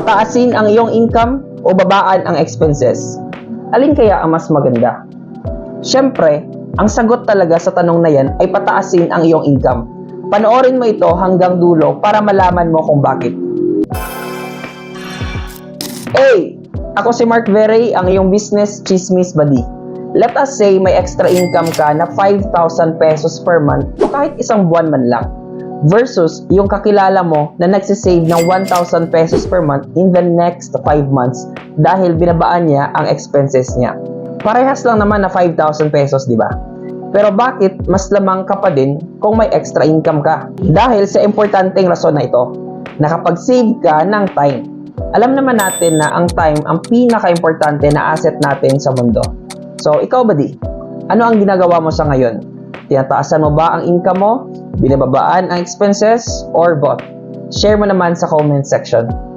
Pataasin ang iyong income o babaan ang expenses? Alin kaya ang mas maganda? Siyempre, ang sagot talaga sa tanong na yan ay pataasin ang iyong income. Panoorin mo ito hanggang dulo para malaman mo kung bakit. A. Ako si Mark Verey, ang iyong business chismis buddy. Let us say may extra income ka na 5,000 pesos per month o kahit isang buwan man lang. Versus yung kakilala mo na nagsisave ng 1,000 pesos per month in the next 5 months dahil binabaan niya ang expenses niya. Parehas lang naman na 5,000 pesos, di ba? Pero bakit mas lamang ka pa din kung may extra income ka? Dahil sa importanteng rason na ito, nakapag-save ka ng time. Alam naman natin na ang time ang pinaka-importante na asset natin sa mundo. So, ikaw ba di? Ano ang ginagawa mo sa ngayon? Tinataasan mo ba ang income mo? Binababaan ang expenses? Or both? Share mo naman sa comment section.